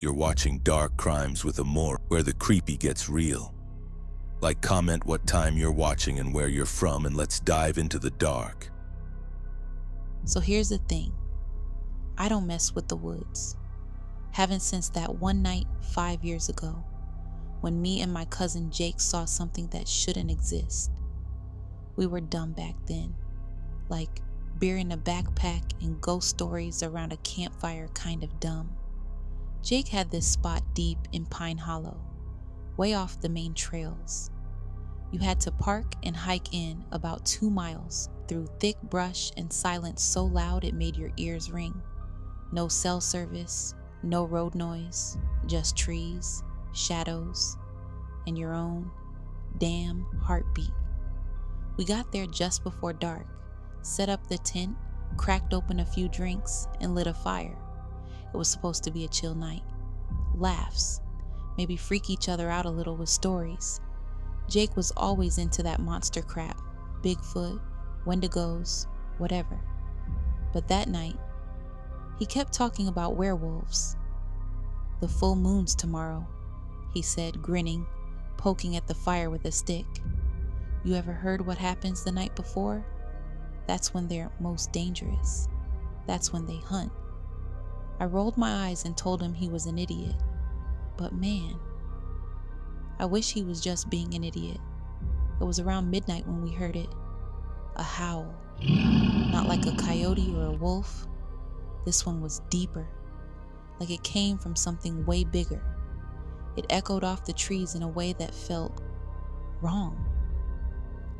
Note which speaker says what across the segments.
Speaker 1: You're watching Dark Crimes with Amore, where the creepy gets real. Like, comment what time you're watching and where you're from, and let's dive into the dark.
Speaker 2: So here's the thing. I don't mess with the woods. Haven't since that one night 5 years ago, when me and my cousin Jake saw something that shouldn't exist. We were dumb back then. Like, beer in a backpack and ghost stories around a campfire kind of dumb. Jake had this spot deep in Pine Hollow, way off the main trails. You had to park and hike in about 2 miles through thick brush and silence so loud it made your ears ring. No cell service, no road noise, just trees, shadows, and your own damn heartbeat. We got there just before dark, set up the tent, cracked open a few drinks, and lit a fire. It was supposed to be a chill night. Laughs, maybe freak each other out a little with stories. Jake was always into that monster crap, Bigfoot, Wendigos, whatever. But that night, he kept talking about werewolves. "The full moon's tomorrow," he said, grinning, poking at the fire with a stick. "You ever heard what happens the night before? That's when they're most dangerous. That's when they hunt." I rolled my eyes and told him he was an idiot. But man, I wish he was just being an idiot. It was around midnight when we heard it. A howl. Not like a coyote or a wolf. This one was deeper, like it came from something way bigger. It echoed off the trees in a way that felt wrong.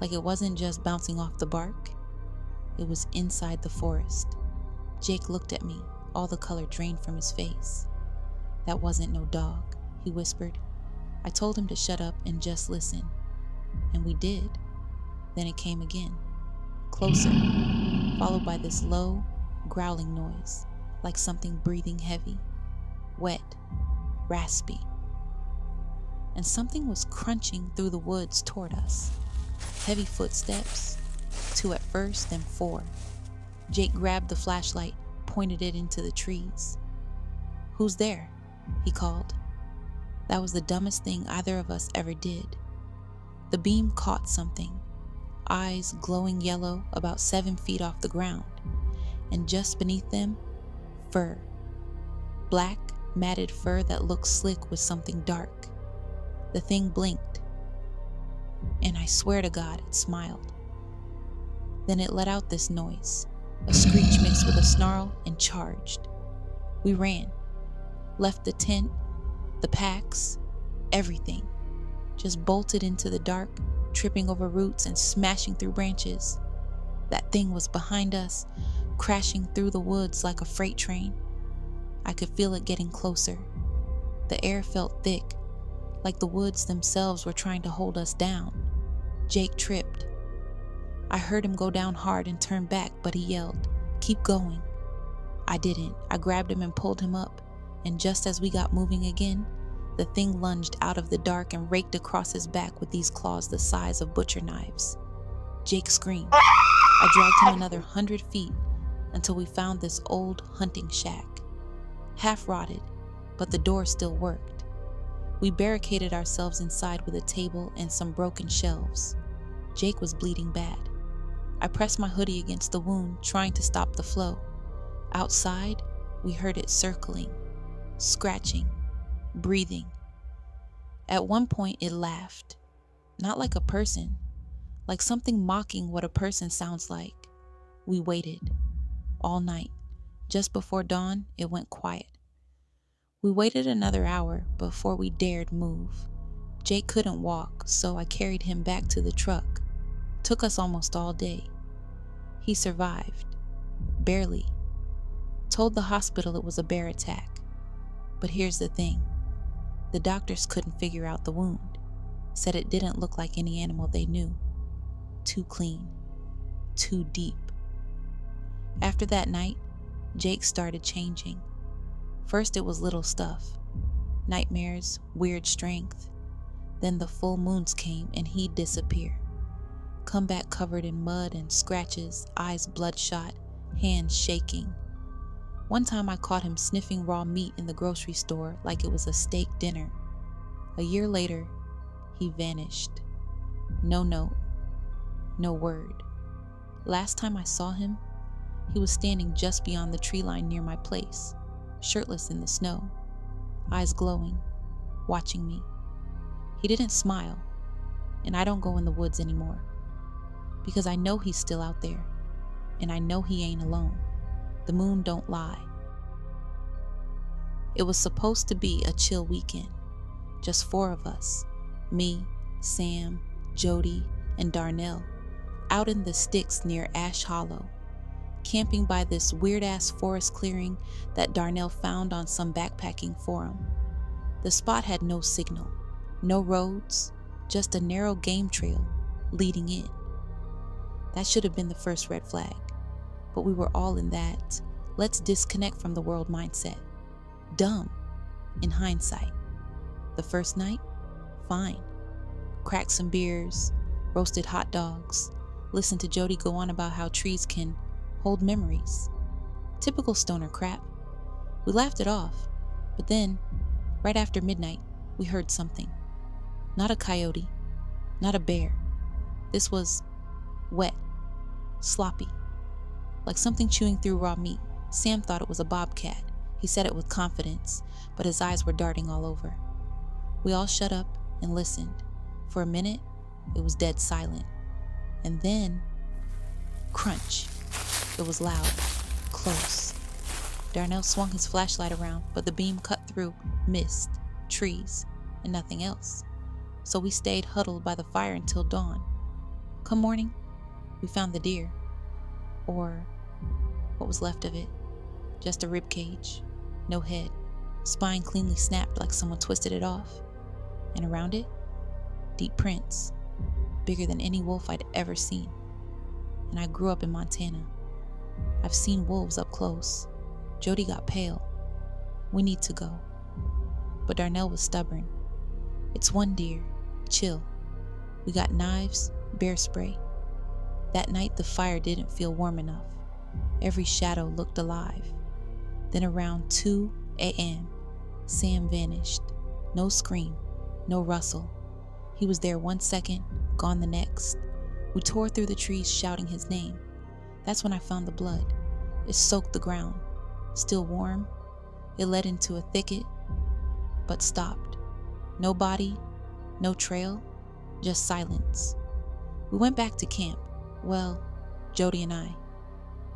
Speaker 2: Like it wasn't just bouncing off the bark. It was inside the forest. Jake looked at me, all the color drained from his face. "That wasn't no dog," he whispered. I told him to shut up and just listen. And we did. Then it came again. Closer, followed by this low, growling noise, like something breathing heavy, wet, raspy. And something was crunching through the woods toward us. Heavy footsteps, 2 at first, then 4. Jake grabbed the flashlight, pointed it into the trees. "Who's there?" he called. That was the dumbest thing either of us ever did. The beam caught something, eyes glowing yellow about 7 feet off the ground, and just beneath them, fur. Black, matted fur that looked slick with something dark. The thing blinked, and I swear to God it smiled. Then it let out this noise, a screech mixed with a snarl, and charged. We ran, left the tent, the packs, everything. Just bolted into the dark, tripping over roots and smashing through branches. That thing was behind us, crashing through the woods like a freight train. I could feel it getting closer. The air felt thick, like the woods themselves were trying to hold us down. Jake tripped. I heard him go down hard and turn back, but he yelled, "Keep going." I didn't. I grabbed him and pulled him up, and just as we got moving again, the thing lunged out of the dark and raked across his back with these claws the size of butcher knives. Jake screamed. I dragged him another 100 feet until we found this old hunting shack. Half rotted, but the door still worked. We barricaded ourselves inside with a table and some broken shelves. Jake was bleeding bad. I pressed my hoodie against the wound, trying to stop the flow. Outside, we heard it circling, scratching, breathing. At one point, it laughed. Not like a person, like something mocking what a person sounds like. We waited. All night. Just before dawn, it went quiet. We waited another hour before we dared move. Jake couldn't walk, so I carried him back to the truck. Took us almost all day. He survived. Barely. Told the hospital it was a bear attack. But here's the thing. The doctors couldn't figure out the wound. Said it didn't look like any animal they knew. Too clean. Too deep. After that night, Jake started changing. First it was little stuff. Nightmares, weird strength. Then the full moons came and he'd disappear. Come back covered in mud and scratches, eyes bloodshot, hands shaking. One time I caught him sniffing raw meat in the grocery store like it was a steak dinner. A year later, he vanished. No note, no word. Last time I saw him, he was standing just beyond the tree line near my place, shirtless in the snow, eyes glowing, watching me. He didn't smile, and I don't go in the woods anymore, because I know he's still out there, and I know he ain't alone. The moon don't lie. It was supposed to be a chill weekend, just 4 of us, me, Sam, Jody, and Darnell, out in the sticks near Ash Hollow, camping by this weird-ass forest clearing that Darnell found on some backpacking forum. The spot had no signal, no roads, just a narrow game trail leading in. That should have been the first red flag, but we were all in that let's disconnect from the world mindset. Dumb, in hindsight. The first night, fine. Cracked some beers, roasted hot dogs, listened to Jody go on about how trees can hold memories. Typical stoner crap. We laughed it off, but then, right after midnight, we heard something. Not a coyote, not a bear. This was wet, sloppy, like something chewing through raw meat. Sam thought it was a bobcat. He said it with confidence, but his eyes were darting all over. We all shut up and listened. For a minute, it was dead silent. And then, crunch. It was loud, close. Darnell swung his flashlight around, but the beam cut through mist, trees, and nothing else. So we stayed huddled by the fire until dawn. Come morning, we found the deer. Or what was left of it. Just a rib cage, no head, spine cleanly snapped like someone twisted it off. And around it, deep prints, bigger than any wolf I'd ever seen. And I grew up in Montana. I've seen wolves up close. Jody got pale. We need to go. But Darnell was stubborn. It's one deer. Chill. We got knives, bear spray. That night the fire didn't feel warm enough. Every shadow looked alive. Then around 2 a.m., Sam vanished. No scream, no rustle. He was there 1 second, gone the next. We tore through the trees shouting his name. That's when I found the blood. It soaked the ground. Still warm, it led into a thicket, but stopped. No body, no trail, just silence. We went back to camp. Well, Jody and I.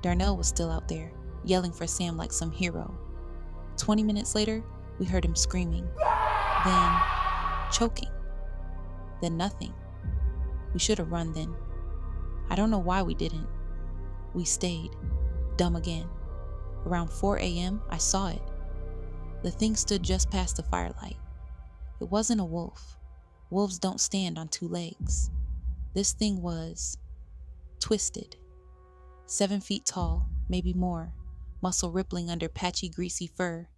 Speaker 2: Darnell was still out there, yelling for Sam like some hero. 20 minutes later, we heard him screaming. Then, choking. Then nothing. We should have run then. I don't know why we didn't. We stayed. Dumb again. Around 4 a.m., I saw it. The thing stood just past the firelight. It wasn't a wolf. Wolves don't stand on 2 legs. This thing was twisted. 7 feet tall, maybe more, muscle rippling under patchy, greasy fur,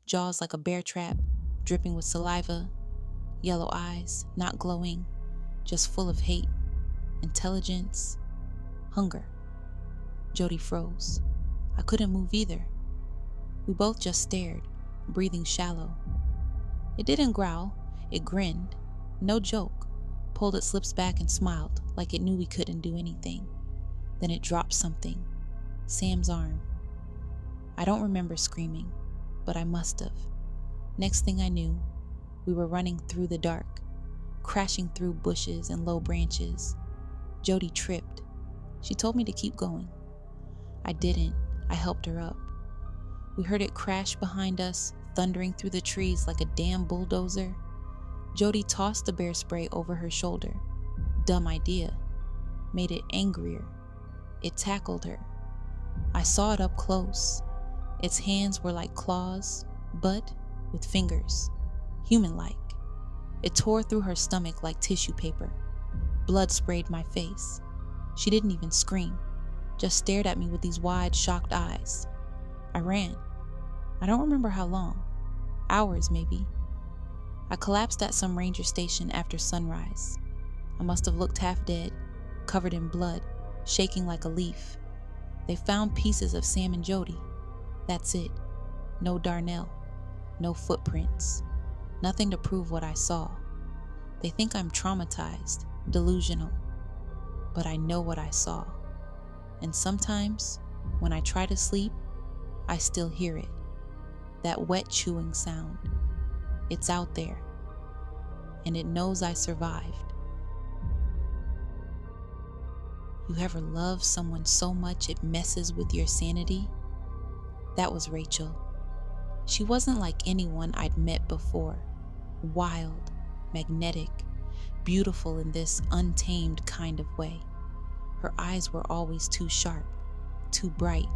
Speaker 2: jaws like a bear trap, dripping with saliva, yellow eyes, not glowing, just full of hate, intelligence, hunger. Jody froze. I couldn't move either. We both just stared, breathing shallow. It didn't growl, it grinned. No joke. Pulled its lips back and smiled like it knew we couldn't do anything. Then it dropped something. Sam's arm. I don't remember screaming, but I must have. Next thing I knew, we were running through the dark, crashing through bushes and low branches. Jody tripped. She told me to keep going. I didn't. I helped her up. We heard it crash behind us, thundering through the trees like a damn bulldozer. Jody tossed the bear spray over her shoulder. Dumb idea. Made it angrier. It tackled her. I saw it up close. Its hands were like claws, but with fingers. Human-like. It tore through her stomach like tissue paper. Blood sprayed my face. She didn't even scream, just stared at me with these wide, shocked eyes. I ran. I don't remember how long. Hours, maybe. I collapsed at some ranger station after sunrise. I must have looked half dead, covered in blood, shaking like a leaf. They found pieces of Sam and Jody. That's it. No Darnell. No footprints. Nothing to prove what I saw. They think I'm traumatized, delusional. But I know what I saw. And sometimes, when I try to sleep, I still hear it. That wet chewing sound. It's out there. And it knows I survived. You ever love someone so much it messes with your sanity? That was Rachel. She wasn't like anyone I'd met before. Wild, magnetic, beautiful in this untamed kind of way. Her eyes were always too sharp, too bright,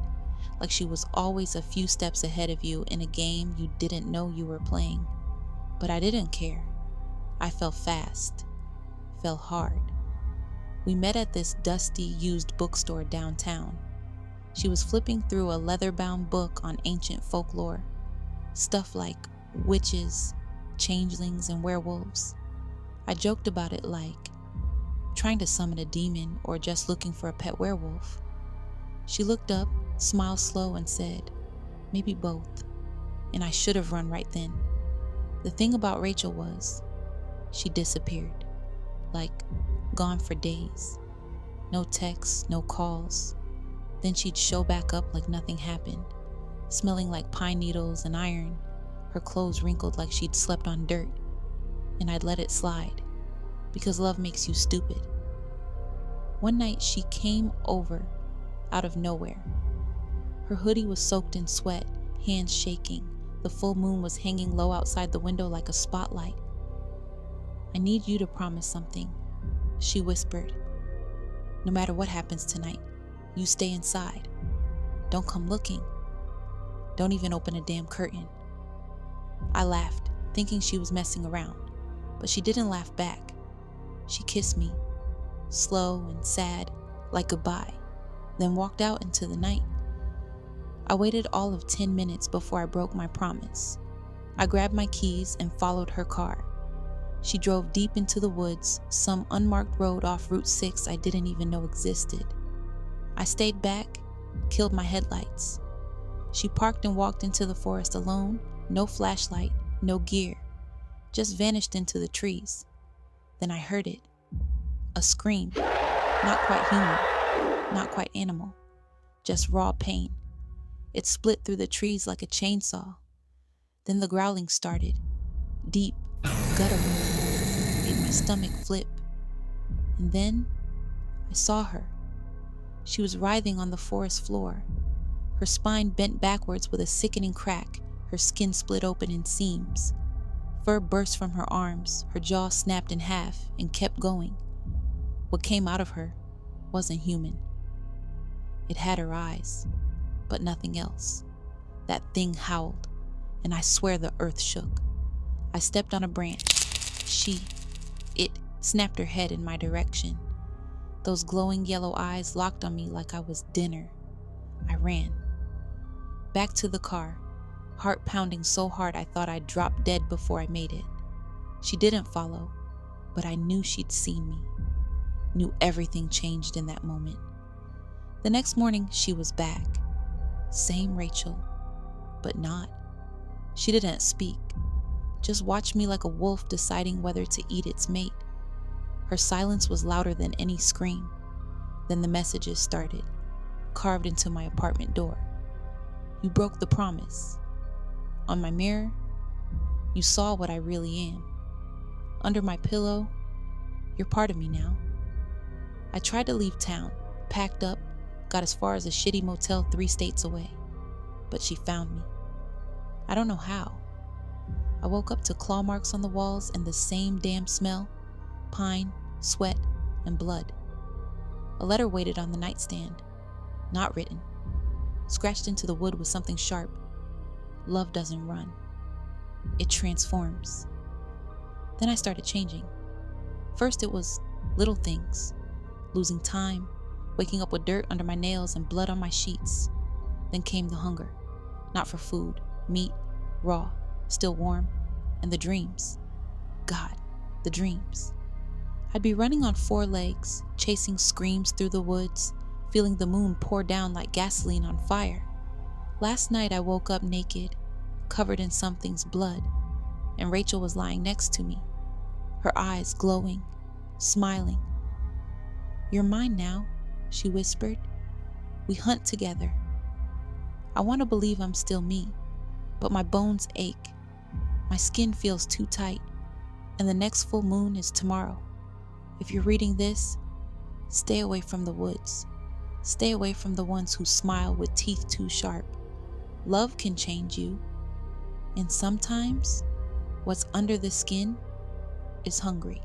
Speaker 2: like she was always a few steps ahead of you in a game you didn't know you were playing. But I didn't care. I fell fast, fell hard. We met at this dusty, used bookstore downtown. She was flipping through a leather-bound book on ancient folklore, stuff like witches, changelings, and werewolves. I joked about it like trying to summon a demon or just looking for a pet werewolf. She looked up, smiled slow, and said, "Maybe both." And I should have run right then. The thing about Rachel was, she disappeared, like gone for days. No texts, no calls. Then she'd show back up like nothing happened, smelling like pine needles and iron, her clothes wrinkled like she'd slept on dirt. And I'd let it slide, because love makes you stupid. One night she came over out of nowhere. Her hoodie was soaked in sweat, hands shaking. The full moon was hanging low outside the window like a spotlight. "I need you to promise something," she whispered. "No matter what happens tonight, you stay inside. Don't come looking. Don't even open a damn curtain." I laughed, thinking she was messing around, but she didn't laugh back. She kissed me, slow and sad, like goodbye, then walked out into the night. I waited all of 10 minutes before I broke my promise. I grabbed my keys and followed her car. She drove deep into the woods, some unmarked road off Route 6 I didn't even know existed. I stayed back, killed my headlights. She parked and walked into the forest alone, no flashlight, no gear, just vanished into the trees. Then I heard it, a scream, not quite human, not quite animal, just raw pain. It split through the trees like a chainsaw. Then the growling started, deep, guttural, made my stomach flip. And then I saw her. She was writhing on the forest floor, her spine bent backwards with a sickening crack, her skin split open in seams. Fur burst from her arms, her jaw snapped in half and kept going. What came out of her wasn't human. It had her eyes, but nothing else. That thing howled, and I swear the earth shook. I stepped on a branch. It snapped her head in my direction. Those glowing yellow eyes locked on me like I was dinner. I ran. Back to the car, heart pounding so hard I thought I'd drop dead before I made it. She didn't follow, but I knew she'd seen me. Knew everything changed in that moment. The next morning, she was back. Same Rachel, but not. She didn't speak, just watched me like a wolf deciding whether to eat its mate. Her silence was louder than any scream. Then the messages started, carved into my apartment door. "You broke the promise." On my mirror, "You saw what I really am." Under my pillow, "You're part of me now." I tried to leave town, packed up, got as far as a shitty motel 3 states away. But she found me. I don't know how. I woke up to claw marks on the walls and the same damn smell: pine, sweat, and blood. A letter waited on the nightstand, not written, scratched into the wood with something sharp. Love doesn't run. It transforms. Then I started changing. First it was little things, losing time, waking up with dirt under my nails and blood on my sheets. Then came the hunger, not for food, meat, raw, still warm, and the dreams. God, the dreams. I'd be running on 4 legs, chasing screams through the woods, feeling the moon pour down like gasoline on fire. Last night I woke up naked, covered in something's blood, and Rachel was lying next to me, her eyes glowing, smiling. "You're mine now," she whispered. "We hunt together." I want to believe I'm still me, but my bones ache. My skin feels too tight, and the next full moon is tomorrow. If you're reading this, stay away from the woods. Stay away from the ones who smile with teeth too sharp. Love can change you, and sometimes what's under the skin is hungry.